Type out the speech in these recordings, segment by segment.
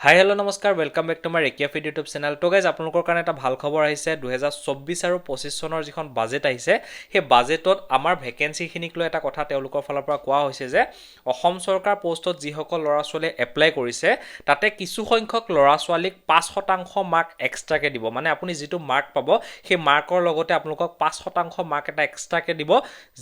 হাই hello' নমস্কাৰ welcome back to my ৰেকিয়াফিড YouTube channel. তো গাইজ আপোনালোকৰ কাৰণে এটা ভাল খবৰ আহিছে। 2024 আৰু 25 চনৰ যিখন বাজেট আহিছে সেই বাজেটত আমাৰ ভেকেঞ্চিখিনিক লৈ এটা কথা তেওঁলোকৰ ফালৰ পৰা কোৱা হৈছে যে অসম চৰকাৰ পোষ্টত যিসকল ল'ৰা ছোৱালীয়ে এপ্লাই কৰিছে তাতে কিছু সংখ্যক ল'ৰা ছোৱালীক 5% মাৰ্ক এক্সট্ৰাকৈ দিব। মানে আপুনি যিটো মাৰ্ক পাব সেই মাৰ্কৰ লগতে আপোনালোকক 5% মাৰ্ক এটা এক্সট্ৰাকৈ দিব,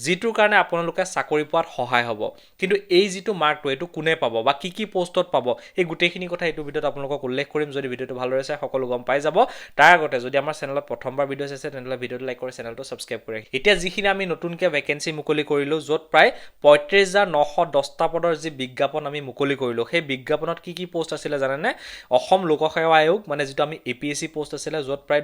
যিটোৰ কাৰণে আপোনালোকে চাকৰি পোৱাত সহায় হ'ব। কিন্তু এই যিটো মাৰ্কটো এইটো কোনে পাব বা কি পোষ্টত পাব এই গোটেইখিনি কথা এইটো ভিডিঅ'ত আপোনালোকক উল্লেখ কৰিম। যদি ভিডিঅ'টো ভালদৰে চাই সকলো গম পাই যাব। তাৰ আগতে যদি আমাৰ চেনেলত প্ৰথমবাৰ ভিডিঅ' চাইছে তেনেহ'লে ভিডিঅ'টো লাইক কৰি চেনেলটো ছাবস্ক্ৰাইব কৰি এতিয়া যিখিনি আমি নতুনকৈ ভেকেঞ্চি মুকলি কৰিলোঁ, য'ত প্ৰায় 35,910টা পদৰ যি বিজ্ঞাপন আমি মুকলি কৰিলোঁ, সেই বিজ্ঞাপনত কি পোষ্ট আছিলে জানেনে? অসম লোকসেৱা আয়োগ মানে যিটো আমি APSC পোষ্ট আছিলে, য'ত প্ৰায়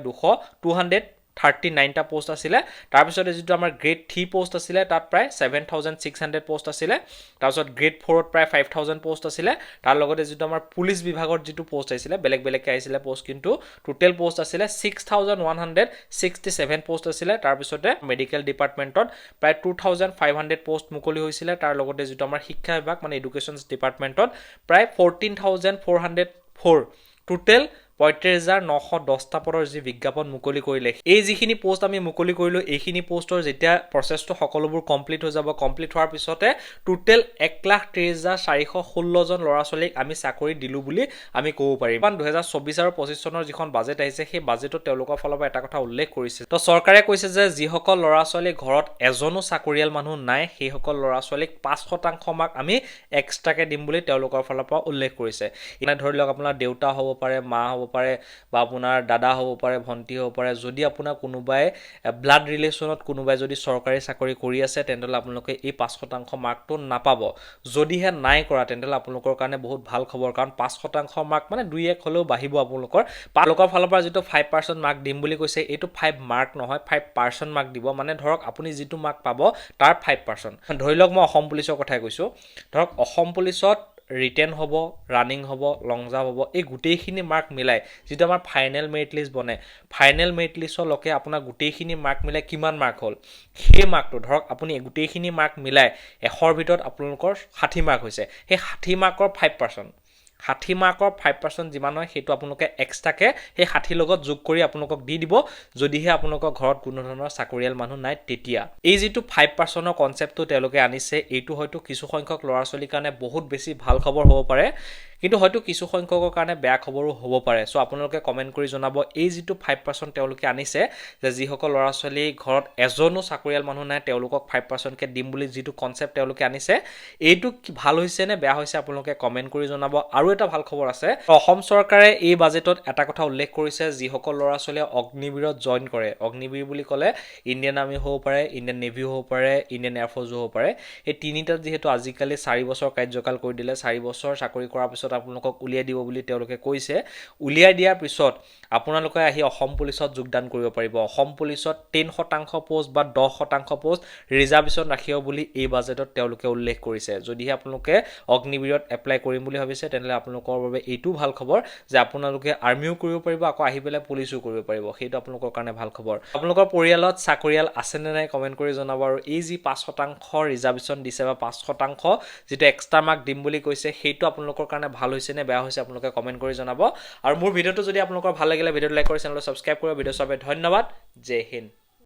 239টা পোষ্ট আছিলে। তাৰপিছতে যিটো আমাৰ গ্ৰেড 3 পোষ্ট আছিলে তাত প্ৰায় 7,600 পোষ্ট আছিলে। তাৰপিছত গ্ৰেড 4ত প্ৰায় 5,000 পোষ্ট আছিলে। তাৰ লগতে যিটো আমাৰ পুলিচ বিভাগৰ যিটো পোষ্ট আহিছিলে বেলেগকৈ আহিছিলে পোষ্ট, কিন্তু টোটেল পোষ্ট আছিলে 6,167 পোষ্ট আছিলে। তাৰপিছতে মেডিকেল ডিপাৰ্টমেণ্টত প্ৰায় 2,500 পোষ্ট মুকলি হৈছিলে। তাৰ লগতে যিটো আমাৰ শিক্ষা বিভাগ মানে এডুকেশ্যন ডিপাৰ্টমেণ্টত প্ৰায় 14,404 টোটেল 35,910টা পদৰ যি বিজ্ঞাপন মুকলি কৰিলে। এই যিখিনি পোষ্ট আমি মুকলি কৰিলোঁ এইখিনি পোষ্টৰ যেতিয়া প্ৰচেছটো সকলোবোৰ কমপ্লিট হৈ যাব, কমপ্লিট হোৱাৰ পিছতে টোটেল 1,30,416 জন ল'ৰা ছোৱালীক আমি চাকৰি দিলোঁ বুলি আমি ক'ব পাৰিম। 2024 আৰু 25 চনৰ যিখন বাজেট আহিছে সেই বাজেটত তেওঁলোকৰ ফালৰ পৰা এটা কথা উল্লেখ কৰিছে। তো চৰকাৰে কৈছে যে যিসকল ল'ৰা ছোৱালী ঘৰত এজনো চাকৰিয়াল মানুহ নাই সেইসকল ল'ৰা ছোৱালীক 5% মাৰ্ক আমি এক্সট্ৰাকৈ দিম বুলি তেওঁলোকৰ ফালৰ পৰা উল্লেখ কৰিছে। এনে ধৰি লওক আপোনাৰ দেউতা হ'ব পাৰে, মা হ'ব পাৰে বা আপোনাৰ দাদা হ'ব পাৰে, ভণ্টি হ'ব পাৰে। যদি আপোনাৰ কোনোবাই ব্লাড ৰিলেশ্যনত কোনোবাই যদি চৰকাৰী চাকৰি কৰি আছে তেনেহ'লে আপোনালোকে এই 5% মাৰ্কটো নাপাব। যদিহে নাই কৰা তেনেহ'লে আপোনালোকৰ কাৰণে বহুত ভাল খবৰ, কাৰণ 5% মাৰ্ক মানে 2-1 হ'লেও বাঢ়িব আপোনালোকৰ ফালৰ পৰা যিটো 5% মাৰ্ক দিম বুলি কৈছে এইটো 5 মাৰ্ক নহয়, 5% মাৰ্ক দিব। মানে ধৰক আপুনি যিটো মাৰ্ক পাব তাৰ 5%। ধৰি লওক মই অসম পুলিচৰ কথাই কৈছোঁ, ধৰক অসম পুলিচত ৰিটেন হ'ব, ৰানিং হ'ব, লং জাম্প হ'ব, এই গোটেইখিনি মাৰ্ক মিলাই যিটো আমাৰ ফাইনেল মেৰিট লিষ্ট বনে, ফাইনেল মেৰিট লিষ্টলৈকে আপোনাৰ গোটেইখিনি মাৰ্ক মিলাই কিমান মাৰ্ক হ'ল সেই মাৰ্কটো ধৰক আপুনি গোটেইখিনি মাৰ্ক মিলাই 100ৰ ভিতৰত আপোনালোকৰ 60 মাৰ্ক হৈছে। সেই 60 মাৰ্কৰ 5%, 60 মাৰ্কৰ 5% যিমান হয় সেইটো আপোনালোকে এক্সট্ৰাকৈ সেই 60 লগত যোগ কৰি আপোনালোকক দি দিব, যদিহে আপোনালোকৰ ঘৰত কোনো ধৰণৰ চাকৰিয়াল মানুহ নাই তেতিয়া। এই যিটো 5%ৰ কনচেপ্টটো তেওঁলোকে আনিছে এইটো হয়তো কিছু সংখ্যক ল'ৰা ছোৱালীৰ কাৰণে বহুত বেছি ভাল খবৰ হ'ব পাৰে, কিন্তু হয়তো কিছু সংখ্যকৰ কাৰণে বেয়া খবৰো হ'ব পাৰে। চ' আপোনালোকে কমেণ্ট কৰি জনাব এই যিটো 5% তেওঁলোকে আনিছে যে যিসকল ল'ৰা ছোৱালী ঘৰত এজনো চাকৰিয়াল মানুহ নাই তেওঁলোকক 5%কৈ দিম বুলি যিটো কনচেপ্ট তেওঁলোকে আনিছে এইটো ভাল হৈছে নে বেয়া হৈছে আপোনালোকে কমেণ্ট কৰি জনাব। আৰু এটা ভাল খবৰ আছে, অসম চৰকাৰে এই বাজেটত এটা কথা উল্লেখ কৰিছে, যিসকল ল'ৰা ছোৱালীয়ে অগ্নিবীৰত জইন কৰে, অগ্নিবীৰ বুলি ক'লে ইণ্ডিয়ান আৰ্মি হ'ব পাৰে, ইণ্ডিয়ান নেভি হ'ব পাৰে, ইণ্ডিয়ান এয়াৰফ'ৰ্চো হ'ব পাৰে। এই তিনিটাত যিহেতু আজিকালি 4 বছৰ কাৰ্যকাল কৰি দিলে, 4 বছৰ চাকৰি কৰাৰ পিছত আপোনালোকক উলিয়াই দিব বুলি তেওঁলোকে কৈছে। উলিয়াই দিয়াৰ পিছত আপোনালোকে আহি অসম পুলিচত যোগদান কৰিব পাৰিব। অসম পুলিচত 10% পোষ্ট বা 10% পোষ্ট ৰিজাৰ্ভেশ্যন ৰাখিব বুলি এই বাজেটত তেওঁলোকে উল্লেখ কৰিছে। যদিহে আপোনালোকে অগ্নিবীৰত এপ্লাই কৰিম বুলি ভাবিছে তেনেহ'লে আপোনালোকৰ বাবে এইটো ভাল খবৰ যে আপোনালোকে আৰ্মিও কৰিব পাৰিব, আকৌ আহি পেলাই পুলিচো কৰিব পাৰিব। সেইটো আপোনালোকৰ কাৰণে ভাল খবৰ। আপোনালোকৰ পৰিয়ালত চাকৰিয়াল আছেনে নাই কমেণ্ট কৰি জনাব। আৰু এই যি 5% ৰিজাৰ্ভেশ্যন দিছে বা 5% যিটো এক্সট্ৰা মাৰ্ক দিম বুলি কৈছে সেইটো আপোনালোকৰ কাৰণে ভাল হৈছে নে বেয়া হৈছে আপোনালোকে কমেণ্ট কৰি জনাব। আৰু মোৰ ভিডিঅ'টো যদি আপোনালোকৰ ভাল লাগিলে ভিডিঅ'টো লাইক কৰি চেনেলটো ছাবস্ক্ৰাইব কৰিব। ভিডিঅ' চাবলৈ ধন্যবাদ। জয় হিন্দ।